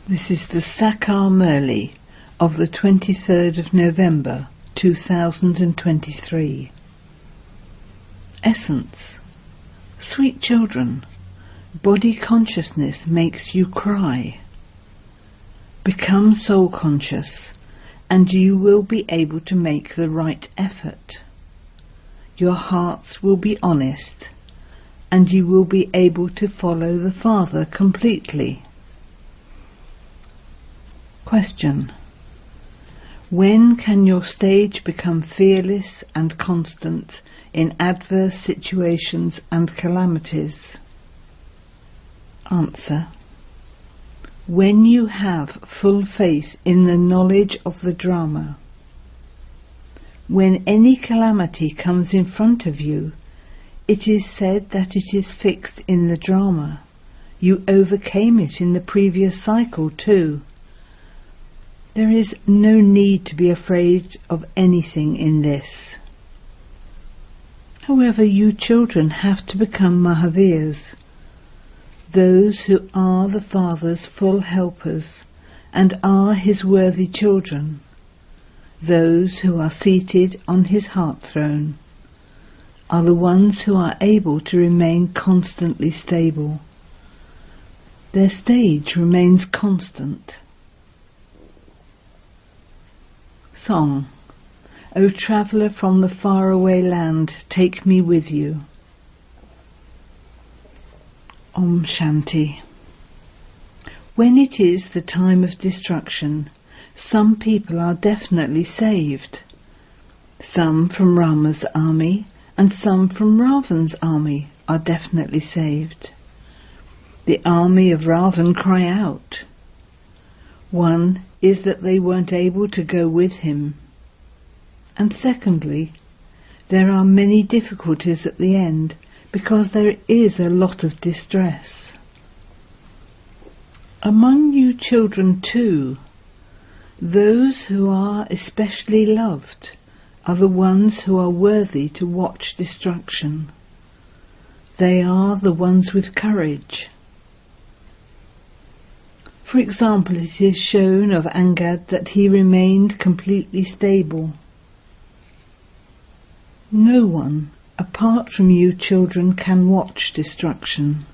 This is the Sakar Murli of the 23rd of November 2023. Essence. Sweet children, body consciousness makes you cry. Become soul conscious and you will be able to make the right effort. Your hearts will be honest and you will be able to follow the Father completely. Question. When can your stage become fearless and constant in adverse situations and calamities? Answer. When you have full faith in the knowledge of the drama. When any calamity comes in front of you, it is said that it is fixed in the drama. You overcame it in the previous cycle too. There is no need to be afraid of anything in this. However, you children have to become Mahavirs, those who are the Father's full helpers and are his worthy children, those who are seated on his heart throne, are the ones who are able to remain constantly stable. Their stage remains constant. Song. O traveller from the faraway land, take me with you. Om Shanti. When it is the time of destruction, some people are definitely saved. Some from Rama's army and some from Ravan's army are definitely saved. The army of Ravan cry out. One is that they weren't able to go with him. And secondly, there are many difficulties at the end because there is a lot of distress. Among you children too, those who are especially loved are the ones who are worthy to watch destruction. They are the ones with courage. For example, it is shown of Angad that he remained completely stable. No one, apart from you children, can watch destruction.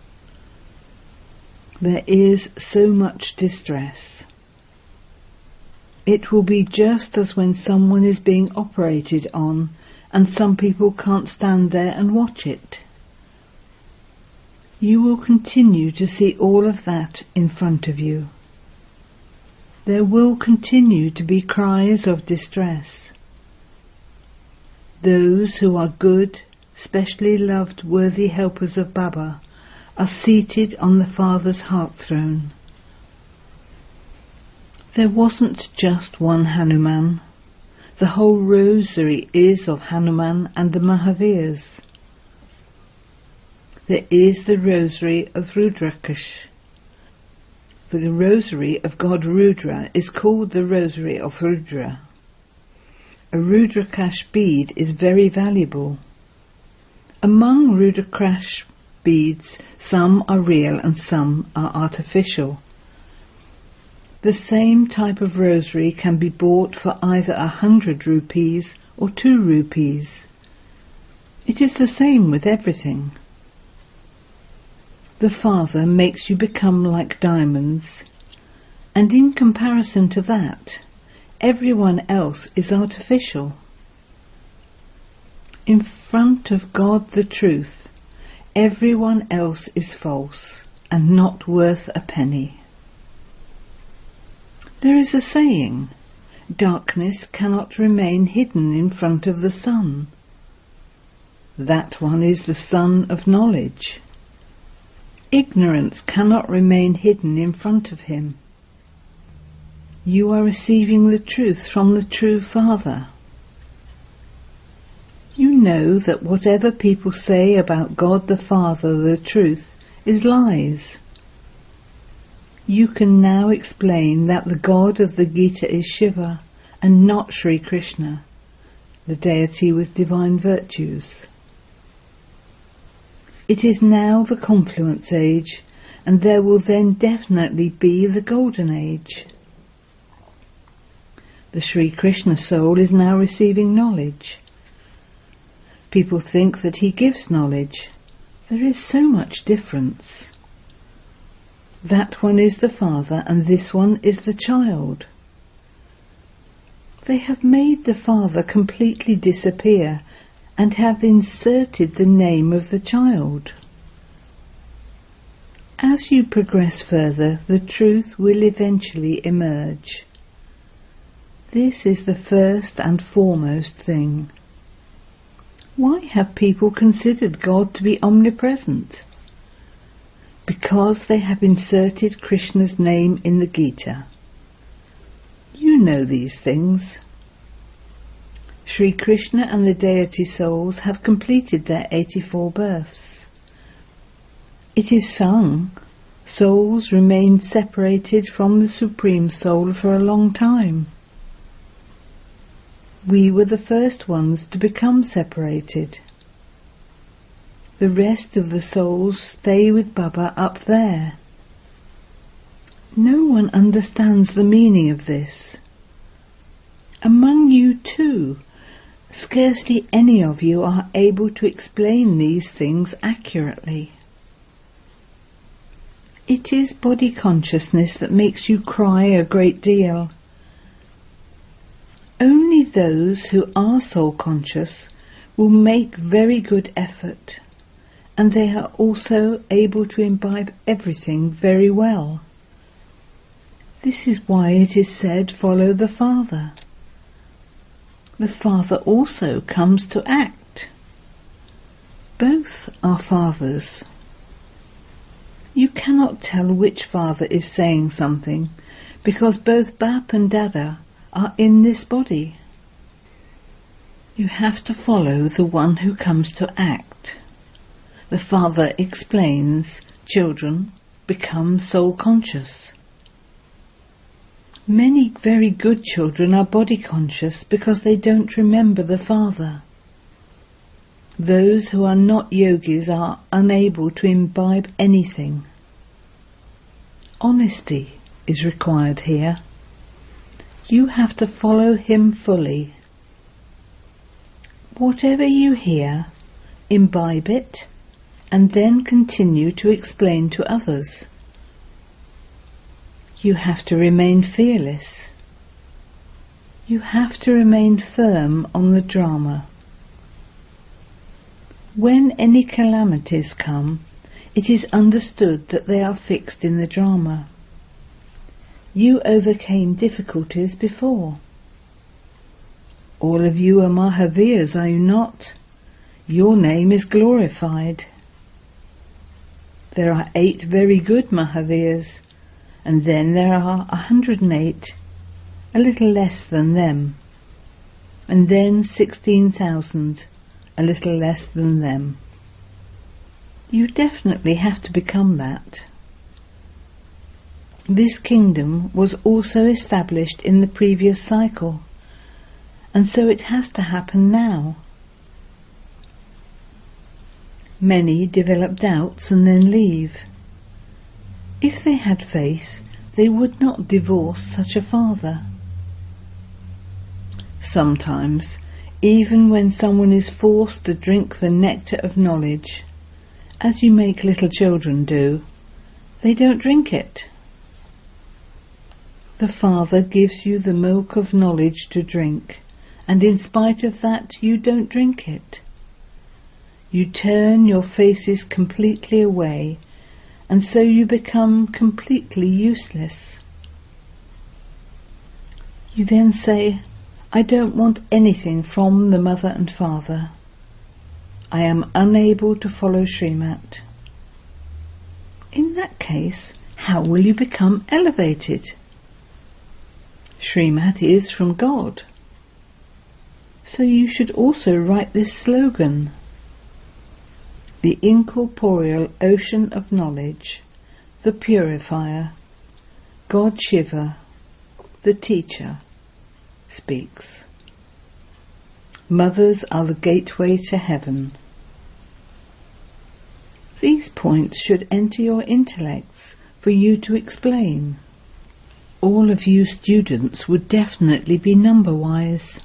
There is so much distress. It will be just as when someone is being operated on and some people can't stand there and watch it. You will continue to see all of that in front of you. There will continue to be cries of distress. Those who are good, specially loved, worthy helpers of Baba are seated on the Father's heart throne. There wasn't just one Hanuman. The whole rosary is of Hanuman and the Mahavirs. There is the rosary of Rudrakash. The rosary of God Rudra is called the rosary of Rudra. A Rudrakash bead is very valuable. Among Rudrakash beads, some are real and some are artificial. The same type of rosary can be bought for either 100 rupees or 2 rupees. It is the same with everything. The Father makes you become like diamonds, and in comparison to that, everyone else is artificial. In front of God the truth, everyone else is false and not worth a penny. There is a saying, darkness cannot remain hidden in front of the sun. That one is the sun of knowledge. Ignorance cannot remain hidden in front of him. You are receiving the truth from the true Father. You know that whatever people say about God the Father, the truth, is lies. You can now explain that the God of the Gita is Shiva and not Sri Krishna, the deity with divine virtues. It is now the confluence age, and there will then definitely be the golden age. The Sri Krishna soul is now receiving knowledge. People think that he gives knowledge. There is so much difference. That one is the father and this one is the child. They have made the father completely disappear and have inserted the name of the child. As you progress further, the truth will eventually emerge. This is the first and foremost thing. Why have people considered God to be omnipresent? Because they have inserted Krishna's name in the Gita. You know these things. Sri Krishna and the deity souls have completed their 84 births. It is sung, souls remained separated from the Supreme Soul for a long time. We were the first ones to become separated. The rest of the souls stay with Baba up there. No one understands the meaning of this. Among you too, scarcely any of you are able to explain these things accurately. It is body consciousness that makes you cry a great deal. Only those who are soul conscious will make very good effort, and they are also able to imbibe everything very well. This is why it is said, follow the Father. The Father also comes to act. Both are fathers. You cannot tell which father is saying something, because both Bap and Dada are in this body. You have to follow the one who comes to act. The father explains, children, become soul conscious. Many very good children are body conscious because they don't remember the father. Those who are not yogis are unable to imbibe anything. Honesty is required here. You have to follow him fully. Whatever you hear, imbibe it, and then continue to explain to others. You have to remain fearless. You have to remain firm on the drama. When any calamities come, it is understood that they are fixed in the drama. You overcame difficulties before. All of you are Mahavirs, are you not? Your name is glorified. There are 8 very good Mahavirs, and then there are 108, a little less than them, and then 16,000, a little less than them. You definitely have to become that. This kingdom was also established in the previous cycle, and so it has to happen now. Many develop doubts and then leave. If they had faith, they would not divorce such a father. Sometimes, even when someone is forced to drink the nectar of knowledge, as you make little children do, they don't drink it. The Father gives you the milk of knowledge to drink, and in spite of that you don't drink it. You turn your faces completely away, and so you become completely useless. You then say, I don't want anything from the mother and father. I am unable to follow Srimat. In that case, how will you become elevated? Srimat is from God. So you should also write this slogan. The incorporeal ocean of knowledge, the purifier, God Shiva, the teacher, speaks. Mothers are the gateway to heaven. These points should enter your intellects for you to explain. All of you students would definitely be number-wise.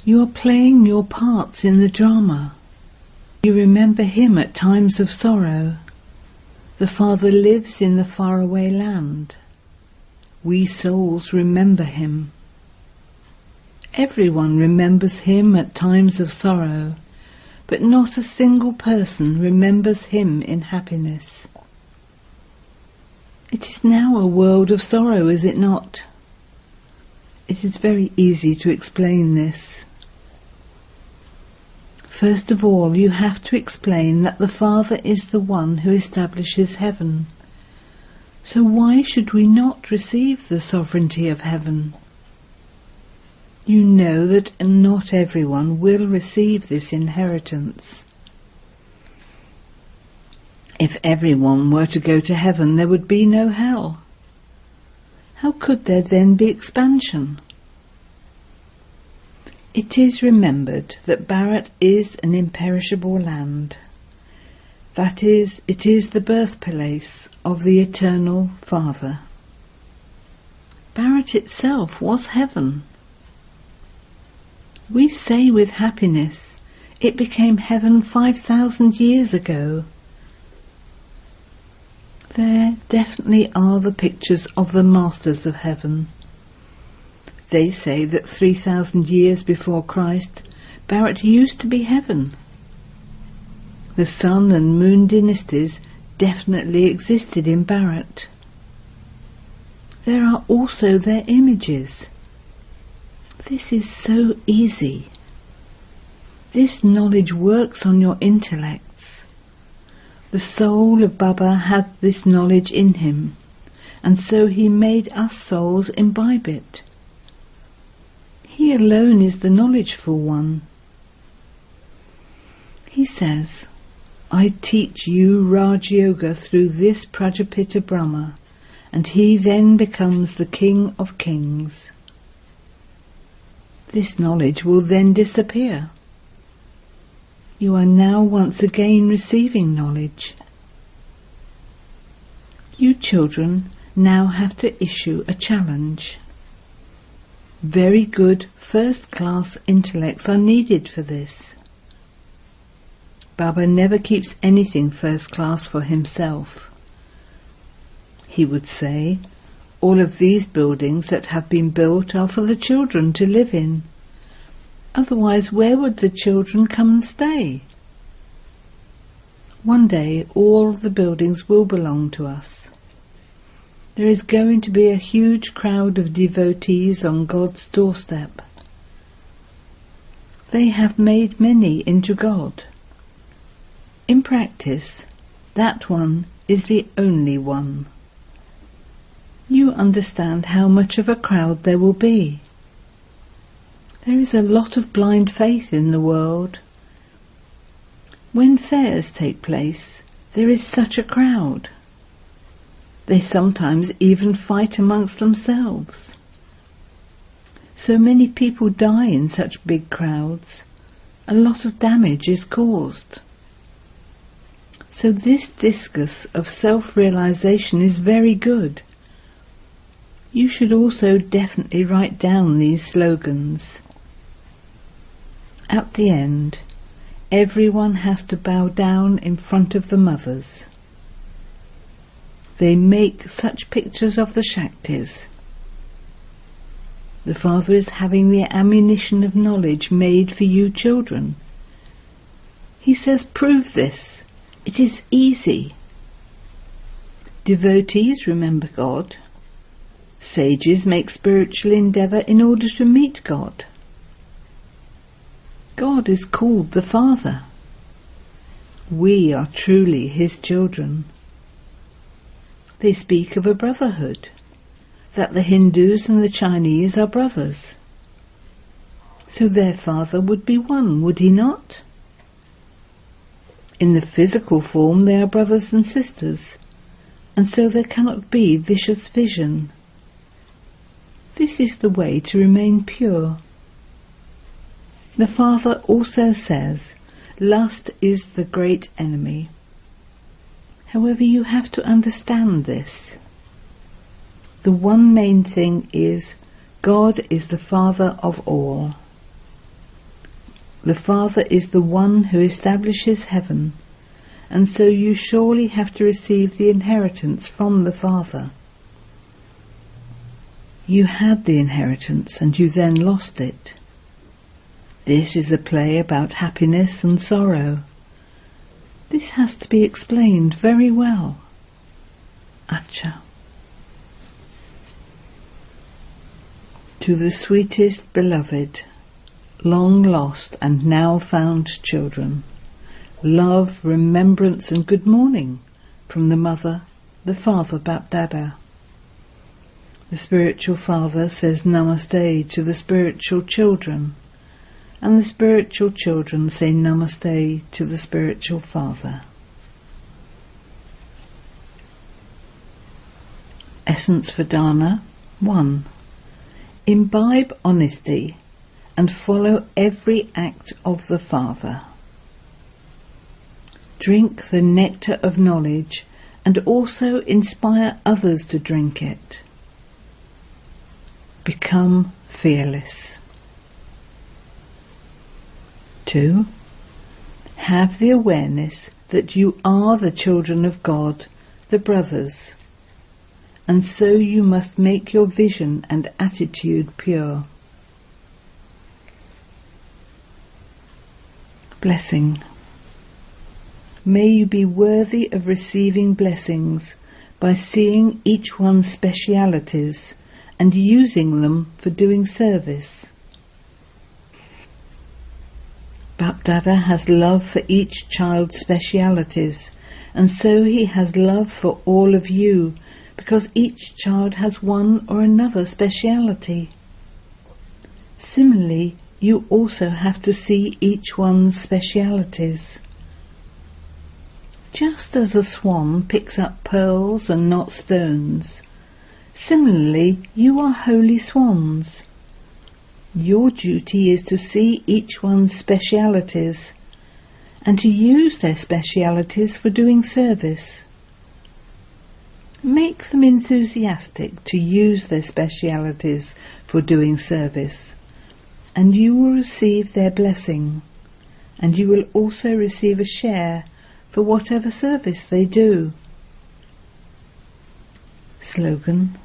You are playing your parts in the drama. You remember him at times of sorrow. The Father lives in the faraway land. We souls remember him. Everyone remembers him at times of sorrow, but not a single person remembers him in happiness. It is now a world of sorrow, is it not? It is very easy to explain this. First of all, you have to explain that the Father is the one who establishes heaven. So why should we not receive the sovereignty of heaven? You know that not everyone will receive this inheritance. If everyone were to go to heaven, there would be no hell. How could there then be expansion? It is remembered that Bharat is an imperishable land. That is, it is the birthplace of the Eternal Father. Bharat itself was heaven. We say with happiness, it became heaven 5,000 years ago. There definitely are the pictures of the masters of heaven. They say that 3,000 years before Christ, Bharat used to be heaven. The sun and moon dynasties definitely existed in Bharat. There are also their images. This is so easy. This knowledge works on your intellects. The soul of Baba had this knowledge in him, and so he made us souls imbibe it. He alone is the knowledgeful one. He says, I teach you Raj Yoga through this Prajapita Brahma, and he then becomes the king of kings. This knowledge will then disappear. You are now once again receiving knowledge. You children now have to issue a challenge. Very good first-class intellects are needed for this. Baba never keeps anything first-class for himself. He would say, all of these buildings that have been built are for the children to live in. Otherwise, where would the children come and stay? One day, all the buildings will belong to us. There is going to be a huge crowd of devotees on God's doorstep. They have made many into God. In practice, that one is the only one. You understand how much of a crowd there will be. There is a lot of blind faith in the world. When fairs take place, there is such a crowd. They sometimes even fight amongst themselves. So many people die in such big crowds. A lot of damage is caused. So this discourse of self-realization is very good. You should also definitely write down these slogans. At the end, everyone has to bow down in front of the mothers. They make such pictures of the Shaktis. The Father is having the ammunition of knowledge made for you children. He says, prove this. It is easy. Devotees remember God. Sages make spiritual endeavour in order to meet God. God is called the Father. We are truly his children. They speak of a brotherhood, that the Hindus and the Chinese are brothers. So their Father would be one, would he not? In the physical form they are brothers and sisters, and so there cannot be vicious vision. This is the way to remain pure. The Father also says, lust is the great enemy. However, you have to understand this. The one main thing is God is the Father of all. The Father is the one who establishes heaven, and so you surely have to receive the inheritance from the Father. You had the inheritance and you then lost it. This is a play about happiness and sorrow. This has to be explained very well. Acha. To the sweetest beloved, long lost and now found children, love, remembrance and good morning from the Mother, the Father Bapdada. The spiritual father says Namaste to the spiritual children, and the spiritual children say Namaste to the spiritual father. Essence for Dana 1. Imbibe honesty and follow every act of the Father. Drink the nectar of knowledge and also inspire others to drink it. Become fearless. 2. Have the awareness that you are the children of God, the brothers, and so you must make your vision and attitude pure. Blessing. May you be worthy of receiving blessings by seeing each one's specialities and using them for doing service. Bapdada has love for each child's specialities, and so he has love for all of you, because each child has one or another speciality. Similarly, you also have to see each one's specialities. Just as a swan picks up pearls and not stones, similarly you are holy swans. Your duty is to see each one's specialities and to use their specialities for doing service. Make them enthusiastic to use their specialities for doing service, and you will receive their blessing, and you will also receive a share for whatever service they do. Slogan.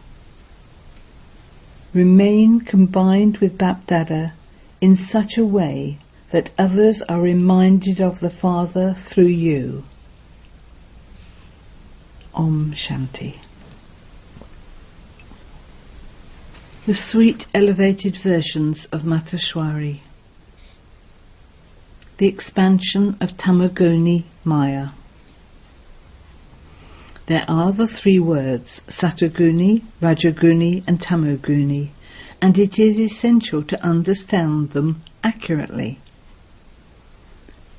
Remain combined with Bapdada in such a way that others are reminded of the Father through you. Om Shanti. The sweet elevated versions of Mateshwari. The expansion of Tamaguni Maya. There are the three words, Satoguni, Rajoguni and Tamoguni, and it is essential to understand them accurately.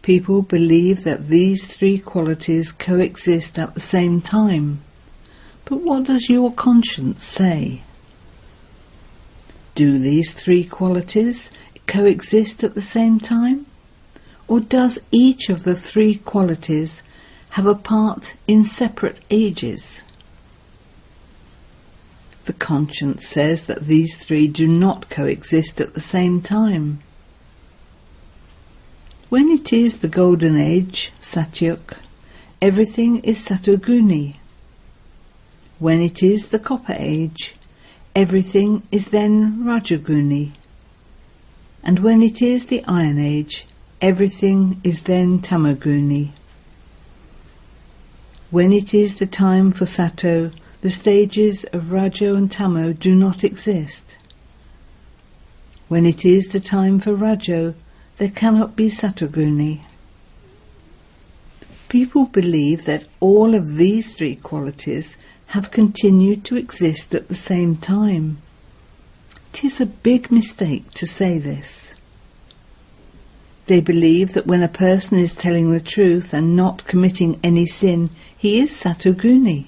People believe that these three qualities coexist at the same time. But what does your conscience say? Do these three qualities coexist at the same time? Or does each of the three qualities have a part in separate ages? The conscience says that these three do not coexist at the same time. When it is the golden age, Satyuk, everything is Satoguni. When it is the copper age, everything is then Rajoguni. And when it is the iron age, everything is then Tamoguni. When it is the time for Sato, the stages of Rajo and Tamo do not exist. When it is the time for Rajo, there cannot be Satoguni. People believe that all of these three qualities have continued to exist at the same time. It is a big mistake to say this. They believe that when a person is telling the truth and not committing any sin, he is Satoguni.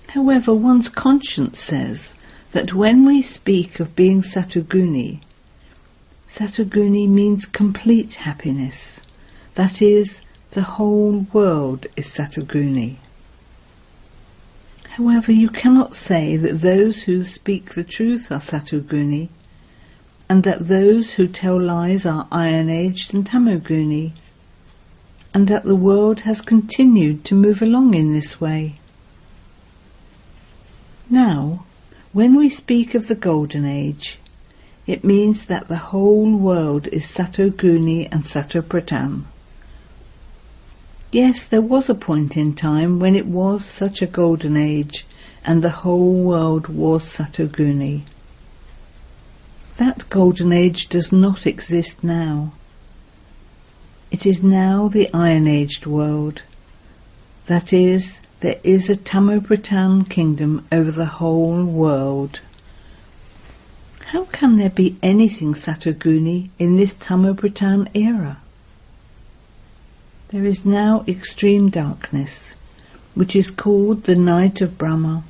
However, one's conscience says that when we speak of being Satoguni, Satoguni means complete happiness, that is, The whole world is Satoguni. However, you cannot say that those who speak the truth are Satoguni, and that those who tell lies are Iron-Aged and Tamoguni, and that the world has continued to move along in this way. Now, when we speak of the Golden Age, it means that the whole world is Satoguni and Satopratan. Yes, there was a point in time when it was such a golden age, and the whole world was Satoguni. That golden age does not exist now. It is now the Iron-Aged world. That is, there is a Tamopratan kingdom over the whole world. How can there be anything Satoguni in this Tamopratan era? There is now extreme darkness, which is called the night of Brahma.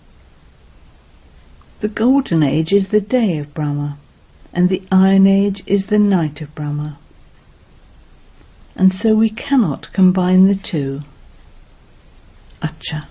The Golden Age is the day of Brahma, and the Iron Age is the night of Brahma. And so we cannot combine the two. Acha.